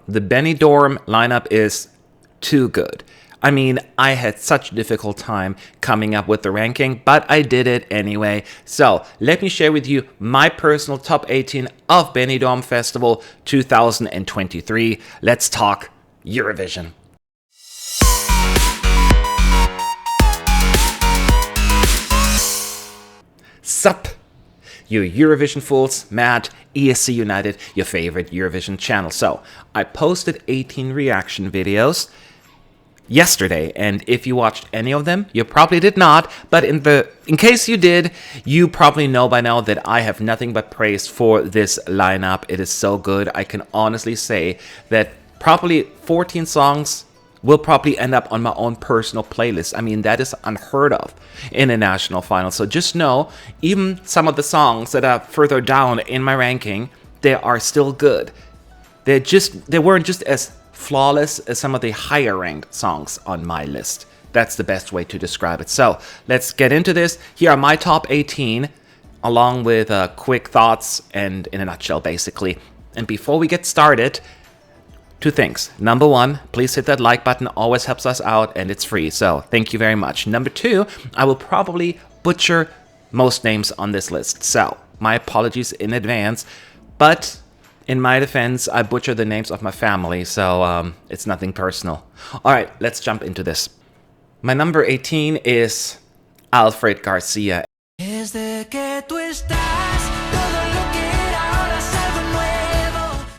the Benidorm lineup is too good. I mean, I had such a difficult time coming up with the ranking, but I did it anyway. So let me share with you my personal top 18 of Benidorm Festival 2023. Let's talk Eurovision. Sup, you Eurovision fools, mad, ESC United, your favorite Eurovision channel. So, I posted 18 reaction videos yesterday, and if you watched any of them, you probably did not, but in case you did, you probably know by now that I have nothing but praise for this lineup. It is so good. I can honestly say that probably 14 songs will probably end up on my own personal playlist. I mean, that is unheard of in a national final. So just know, even some of the songs that are further down in my ranking, they are still good. They weren't just as flawless as some of the higher ranked songs on my list. That's the best way to describe it. So let's get into this. Here are my top 18, along with quick thoughts and in a nutshell, basically. And before we get started, two things. Number one, please hit that like button. Always helps us out and it's free. So thank you very much. Number two, I will probably butcher most names on this list. So my apologies in advance. But in my defense, I butcher the names of my family. So it's nothing personal. All right, let's jump into this. My number 18 is Alfred Garcia.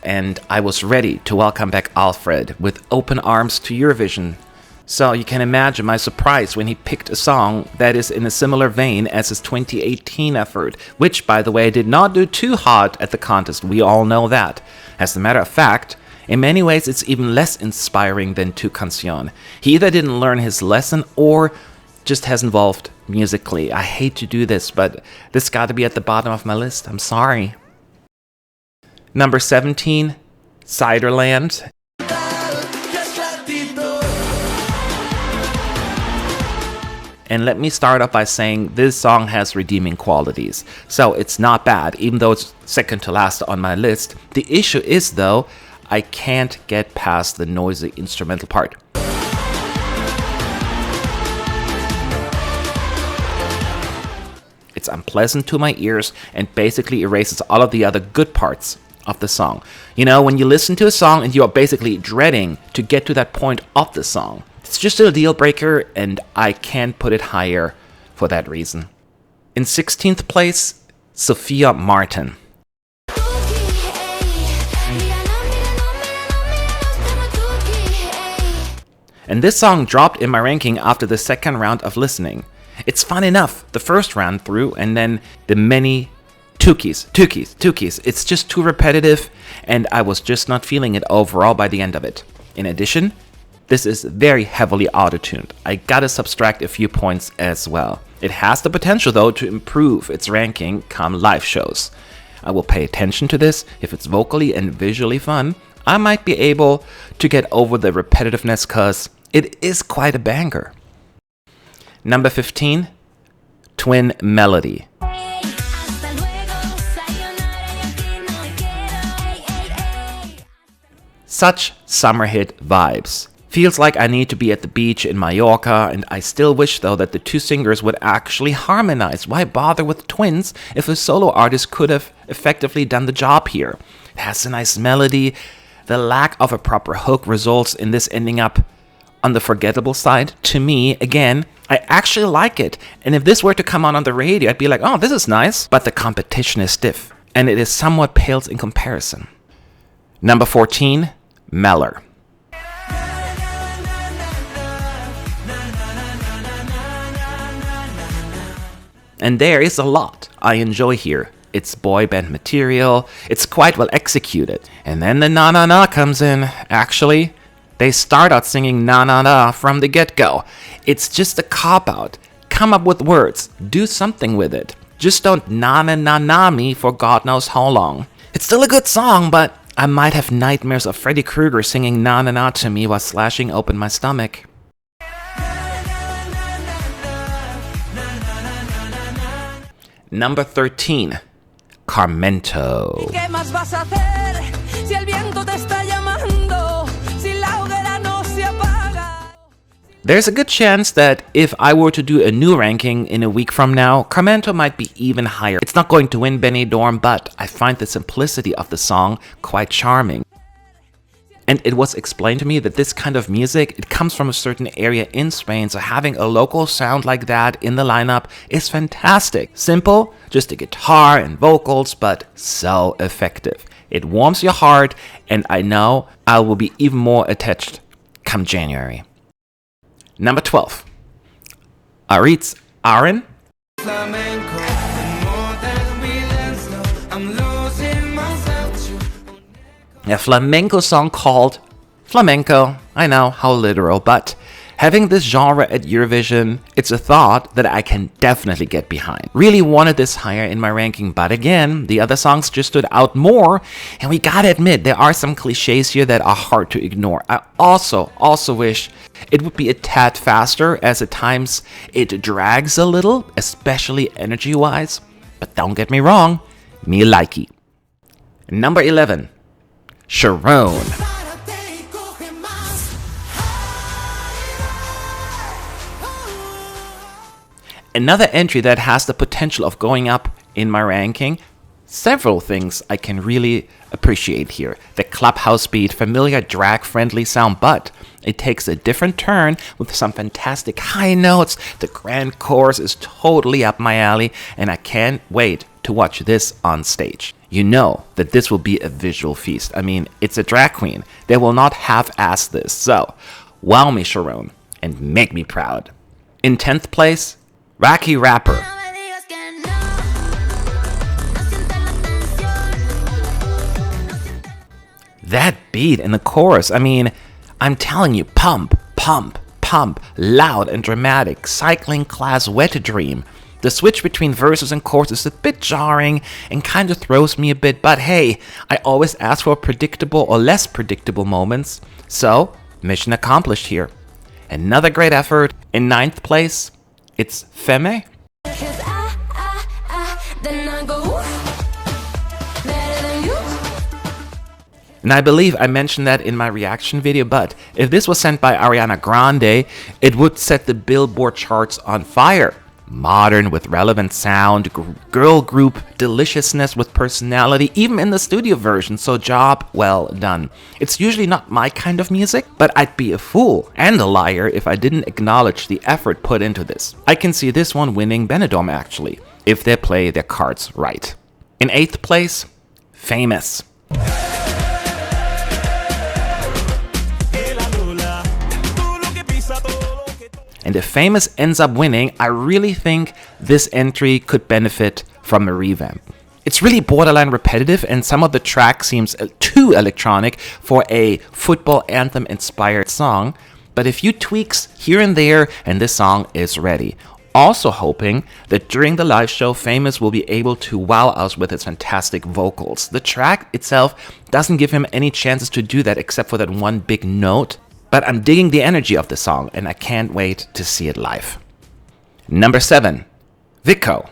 And I was ready to welcome back Alfred with open arms to Eurovision. So you can imagine my surprise when he picked a song that is in a similar vein as his 2018 effort, which, by the way, did not do too hot at the contest. We all know that. As a matter of fact, in many ways, it's even less inspiring than Tu Canción. He either didn't learn his lesson or just has evolved musically. I hate to do this, but this got to be at the bottom of my list. I'm sorry. Number 17, Ciderland. And let me start off by saying this song has redeeming qualities. So it's not bad, even though it's second to last on my list. The issue is, though, I can't get past the noisy instrumental part. It's unpleasant to my ears and basically erases all of the other good parts of the song. You know, when you listen to a song and you're basically dreading to get to that point of the song. It's just a deal breaker and I can't put it higher for that reason. In 16th place, Sophia Martin. And this song dropped in my ranking after the second round of listening. It's fun enough, the first round through, and then the many Tukis. It's just too repetitive, and I was just not feeling it overall by the end of it. In addition, this is very heavily auto-tuned. I gotta subtract a few points as well. It has the potential, though, to improve its ranking come live shows. I will pay attention to this. If it's vocally and visually fun, I might be able to get over the repetitiveness, cause it is quite a banger. Number 15, Twin Melody. Such summer hit vibes. Feels like I need to be at the beach in Mallorca, and I still wish, though, that the two singers would actually harmonize. Why bother with twins if a solo artist could have effectively done the job here? It has a nice melody. The lack of a proper hook results in this ending up on the forgettable side. To me, again, I actually like it. And if this were to come on the radio, I'd be like, oh, this is nice. But the competition is stiff, and it is somewhat pales in comparison. Number 14, Meller. And there is a lot I enjoy here. It's boy band material, it's quite well executed. And then the na na na comes in. Actually, they start out singing na na na from the get-go. It's just a cop-out. Come up with words, do something with it. Just don't na na na na me for God knows how long. It's still a good song, but I might have nightmares of Freddy Krueger singing na na na to me while slashing open my stomach. Number 13, Carmento. There's a good chance that if I were to do a new ranking in a week from now, Carmento might be even higher. It's not going to win Benidorm, but I find the simplicity of the song quite charming. And it was explained to me that this kind of music, it comes from a certain area in Spain, so having a local sound like that in the lineup is fantastic. Simple, just a guitar and vocals, but so effective. It warms your heart, and I know I will be even more attached come January. Number 12. Aritz, Arén. A flamenco song called Flamenco. I know, how literal, but having this genre at Eurovision, it's a thought that I can definitely get behind. Really wanted this higher in my ranking, but again, the other songs just stood out more, and we gotta admit, there are some cliches here that are hard to ignore. I also wish it would be a tad faster, as at times it drags a little, especially energy-wise, but don't get me wrong, me likey. Number 11. Sharon. Another entry that has the potential of going up in my ranking. Several things I can really appreciate here. The clubhouse beat, familiar drag-friendly sound, but it takes a different turn with some fantastic high notes. The grand chorus is totally up my alley, and I can't wait to watch this on stage. You know that this will be a visual feast. I mean, it's a drag queen. They will not half-ass this. So, wow me, Sharon, and make me proud. In 10th place, Rocky Rapper. That beat in the chorus, I mean, I'm telling you, pump, pump, pump, loud and dramatic, cycling class wet dream. The switch between verses and chorus is a bit jarring and kind of throws me a bit, but hey, I always ask for predictable or less predictable moments, so mission accomplished here. Another great effort. In 9th place, it's Femme. And I believe I mentioned that in my reaction video, but if this was sent by Ariana Grande, it would set the Billboard charts on fire. Modern with relevant sound, girl group deliciousness with personality, even in the studio version, so job well done. It's usually not my kind of music, but I'd be a fool and a liar if I didn't acknowledge the effort put into this. I can see this one winning Benidorm actually, if they play their cards right. In 8th place, Famous. And if Famous ends up winning, I really think this entry could benefit from a revamp. It's really borderline repetitive, and some of the track seems too electronic for a football anthem-inspired song, but a few tweaks here and there, and this song is ready. Also hoping that during the live show, Famous will be able to wow us with its fantastic vocals. The track itself doesn't give him any chances to do that except for that one big note, but I'm digging the energy of the song, and I can't wait to see it live. Number 7, Vicco.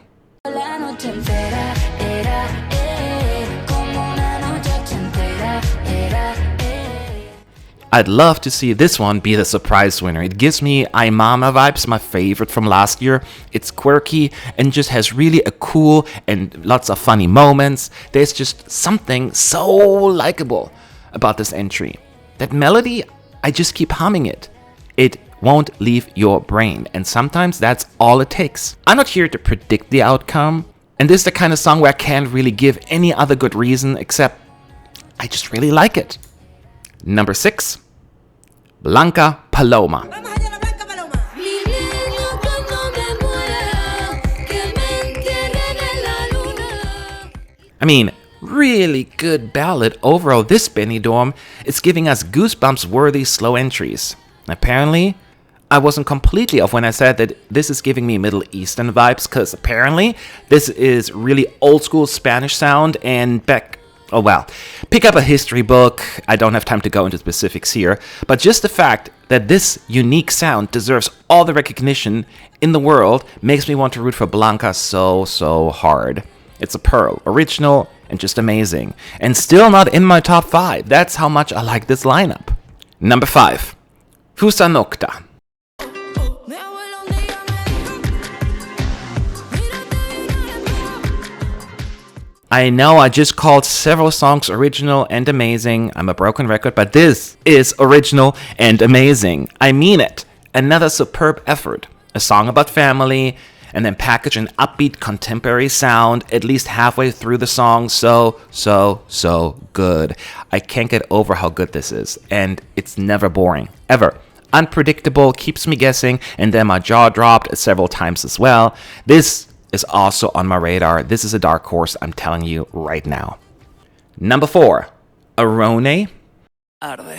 I'd love to see this one be the surprise winner. It gives me Ay Mama vibes, my favorite from last year. It's quirky and just has really a cool and lots of funny moments. There's just something so likable about this entry. That melody, I just keep humming it. It won't leave your brain, and sometimes that's all it takes. I'm not here to predict the outcome, and this is the kind of song where I can't really give any other good reason except I just really like it. Number 6, Blanca Paloma. I mean, really good ballad overall. This Benidorm is giving us goosebumps-worthy slow entries. Apparently, I wasn't completely off when I said that this is giving me Middle Eastern vibes, because apparently this is really old-school Spanish sound, and oh well, pick up a history book. I don't have time to go into specifics here, but just the fact that this unique sound deserves all the recognition in the world makes me want to root for Blanca so hard. It's a pearl, original, and just amazing. And still not in my top 5. That's how much I like this lineup. Number 5, Fusan OCTA. I know I just called several songs original and amazing. I'm a broken record, but this is original and amazing. I mean it. Another superb effort. A song about family, and then package an upbeat contemporary sound at least halfway through the song. So good. I can't get over how good this is. And it's never boring. Ever. Unpredictable, keeps me guessing, and then my jaw dropped several times as well. This is also on my radar. This is a dark horse, I'm telling you right now. Number 4, Agoney. Arder.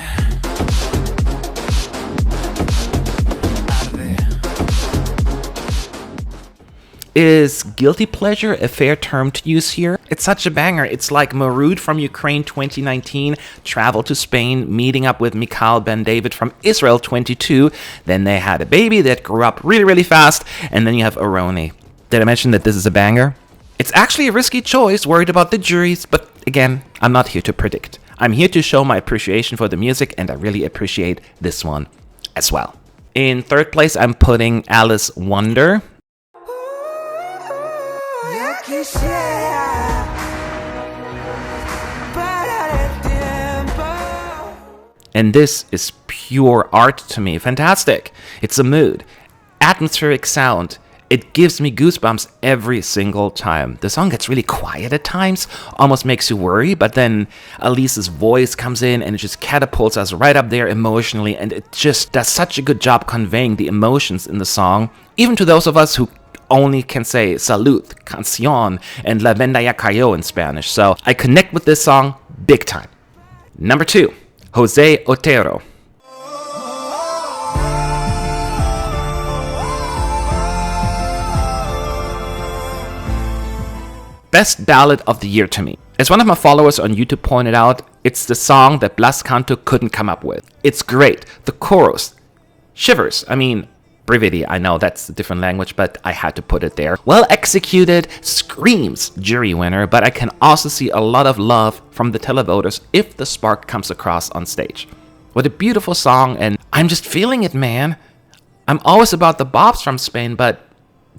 Is guilty pleasure a fair term to use here? It's such a banger. It's like Marood from Ukraine 2019, travel to Spain, meeting up with Mikhail Ben David from Israel 22. Then they had a baby that grew up really fast, and then you have Agoney. Did I mention that this is a banger? It's actually a risky choice, worried about the juries, but again, I'm not here to predict. I'm here to show my appreciation for the music, and I really appreciate this one as well. In third place, I'm putting Alice Wonder. And this is pure art to me. Fantastic. It's a mood. Atmospheric sound. It gives me goosebumps every single time. The song gets really quiet at times, almost makes you worry, but then Alice's voice comes in and it just catapults us right up there emotionally, and it just does such a good job conveying the emotions in the song, even to those of us who only can say salud, canción, and la venda ya cayó in Spanish. So I connect with this song big time. Number 2, José Otero. Best ballad of the year to me. As one of my followers on YouTube pointed out, it's the song that Blas Canto couldn't come up with. It's great. The chorus. Shivers. Brevity, I know that's a different language, but I had to put it there. Well executed, screams jury winner, but I can also see a lot of love from the televoters if the spark comes across on stage. What a beautiful song, and I'm just feeling it, man. I'm always about the bops from Spain, but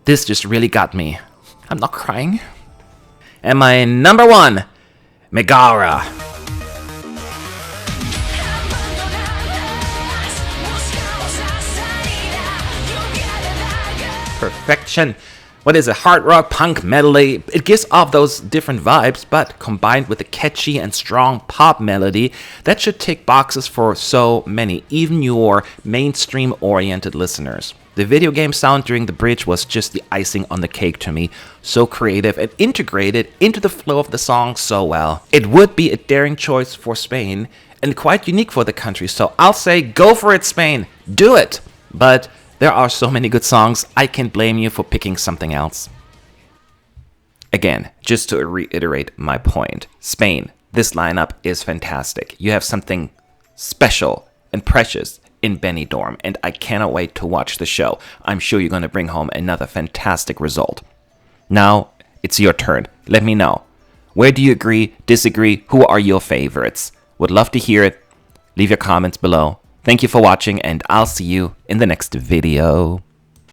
this just really got me. I'm not crying. And my number 1, Megara. Perfection. What is a hard rock punk medley? It gives off those different vibes, but combined with a catchy and strong pop melody, that should tick boxes for so many, even your mainstream oriented listeners. The video game sound during the bridge was just the icing on the cake to me. So creative and integrated into the flow of the song so well. It would be a daring choice for Spain and quite unique for the country, so I'll say go for it, Spain. Do it! But there are so many good songs, I can't blame you for picking something else. Again, just to reiterate my point, Spain, this lineup is fantastic. You have something special and precious in Benidorm, and I cannot wait to watch the show. I'm sure you're going to bring home another fantastic result. Now, it's your turn. Let me know. Where do you agree, disagree? Who are your favorites? Would love to hear it. Leave your comments below. Thank you for watching, and I'll see you in the next video.